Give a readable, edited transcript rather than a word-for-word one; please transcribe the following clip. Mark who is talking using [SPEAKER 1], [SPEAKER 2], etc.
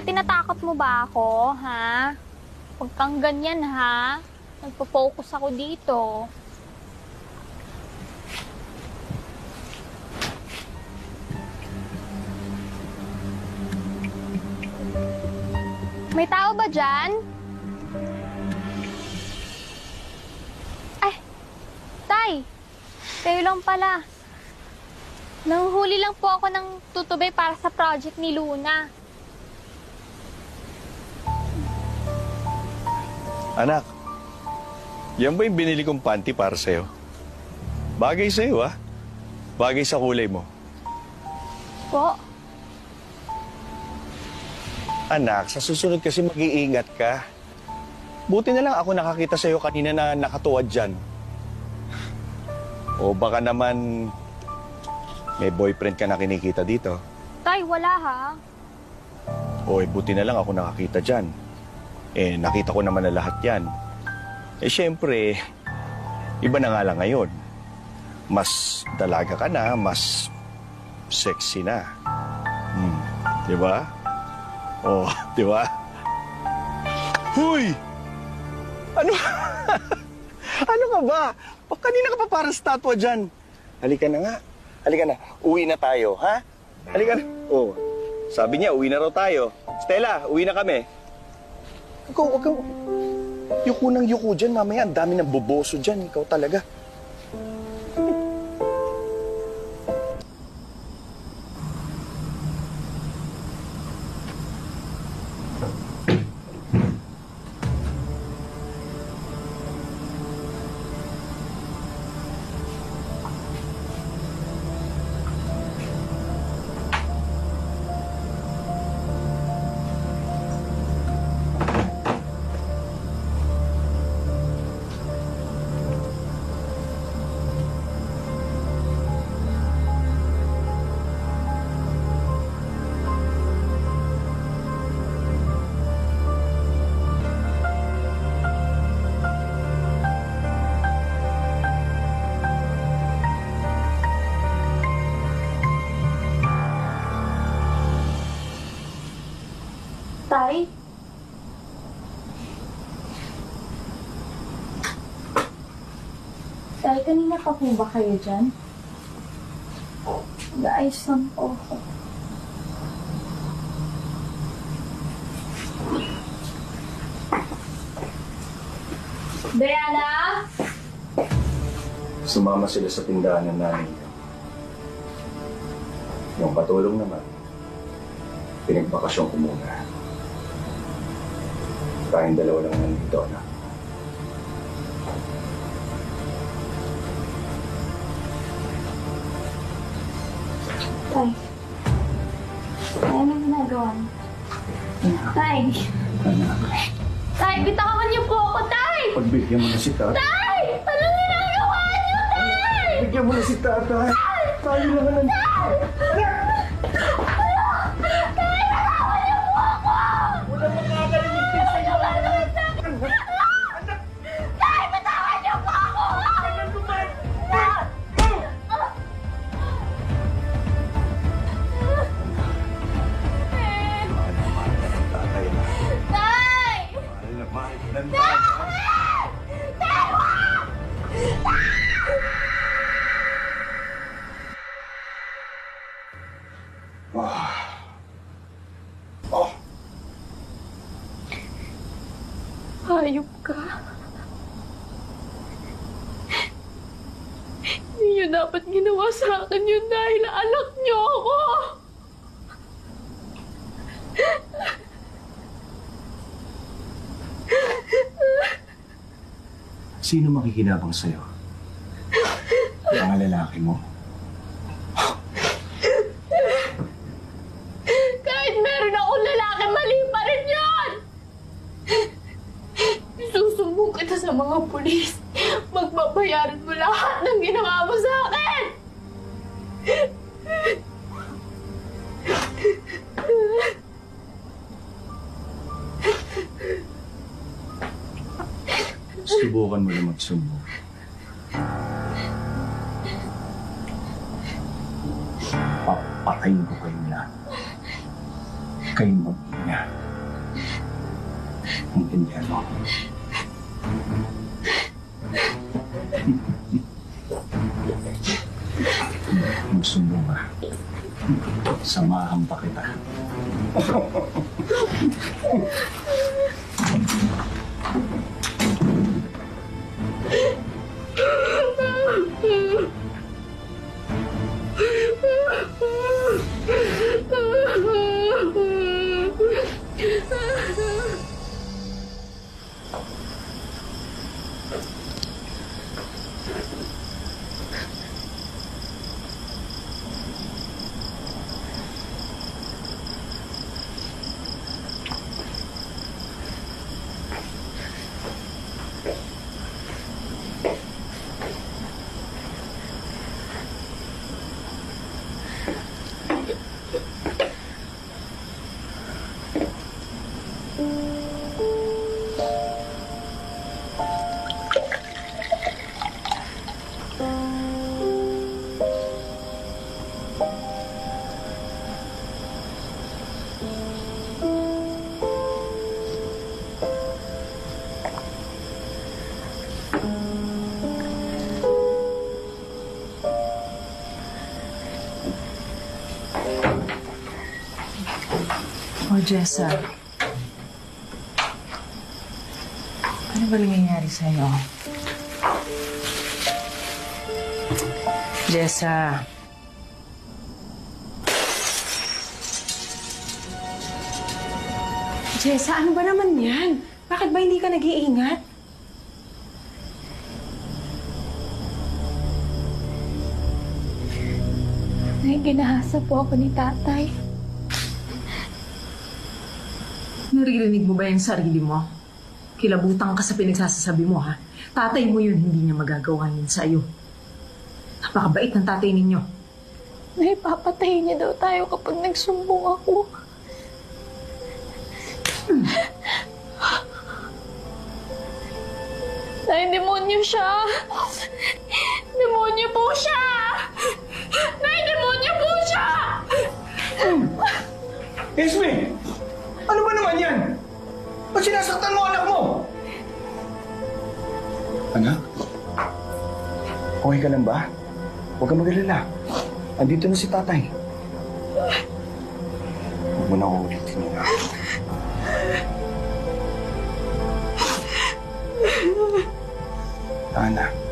[SPEAKER 1] Kaya tinatakot mo ba ako, ha? Huwag kang ganyan, ha? Nagpo-focus ako dito. May tao ba dyan? Ay, Tay! Kayo lang pala. Nanghuli lang po ako ng tutubay para sa project ni Luna.
[SPEAKER 2] Anak, yan ba yung binili kong panty para sa'yo? Bagay sa'yo, ah. Bagay sa kulay mo.
[SPEAKER 1] Po?
[SPEAKER 2] Anak, sa susunod kasi mag-iingat ka. Buti na lang ako nakakita sa'yo kanina na nakatuwad dyan. O baka naman may boyfriend ka na kinikita dito.
[SPEAKER 1] Tay, wala ha?
[SPEAKER 2] O buti na lang ako nakakita dyan. Nakita ko naman na lahat yan. Siyempre, iba na nga lang ngayon. Mas dalaga ka na, mas sexy na. Di ba? Oh, di ba? Huy! Ano? Ano ka ba? Kanina ka pa parang statwa dyan. Halika na nga. Halika na. Uwi na tayo, ha? Halika na. Oh, sabi niya, uwi na raw tayo. Stella, uwi na kami. Huwag kang yuko ng yuko dyan. Mamaya, ang dami ng boboso dyan. Ikaw talaga.
[SPEAKER 1] Tay? Tay, kanina pa po ba kayo dyan? Nag-ayos lang po ako. Diana?
[SPEAKER 2] Sumama sila sa tindahan ng nanay niya. Yung patulong naman, pinagbakasyon ko muna. Tayong dalawa lang nandito, anak.
[SPEAKER 1] Tay. Tay, anong ginagawa mo? Tay!
[SPEAKER 2] Anak.
[SPEAKER 1] Tay, bitawan niyo po ako, Tay!
[SPEAKER 2] Pagbigyan mo na si tatay.
[SPEAKER 1] Tay! Anong ginagawa niyo, Tay?
[SPEAKER 2] Pagbigyan mo na si tatay. Tayo lang na nandito.
[SPEAKER 1] Hayop ka. Hindi niyo dapat ginawa sa akin yun dahil anak niyo ako.
[SPEAKER 2] Sino makikinabang sa'yo? Mga lalaki mo?
[SPEAKER 1] Kahit meron akong lalaki, mali pa rin yun! Isusumbong kita sa mga pulis. Magbabayaran mo lahat ng ginawa mo sa akin!
[SPEAKER 2] Subukan mo na magsumbong. Papatayin ko kayong lahat. kayong mag-ina. Intindihan mo. Gusto mo ba? Samahan pa kita.
[SPEAKER 3] Oh, Jessa. Ano ba nangyayari sa'yo? Jessa.
[SPEAKER 4] Jessa, ano ba naman yan? Bakit ba hindi ka nag-iingat?
[SPEAKER 1] Ginahasa po ako ni tatay.
[SPEAKER 3] Naririnig mo ba yung sarili mo? Kilabutan ka sa pinagsasasabi mo, ha? Tatay mo yun, hindi niya magagawa yun sa'yo. Napakabait ng tatay ninyo.
[SPEAKER 1] Nay, papatayin niya daw tayo kapag nagsumbong ako. Nay, demonyo siya! Demonyo po siya! Nay, demonyo po siya!
[SPEAKER 2] Esme! Ano ba naman yan? Ba't sinasaktan mo anak mo? Anak? Okay ka lang ba? Huwag kang mag-alala. Andito na si tatay. Huwag mo na ulitin yun. Anak.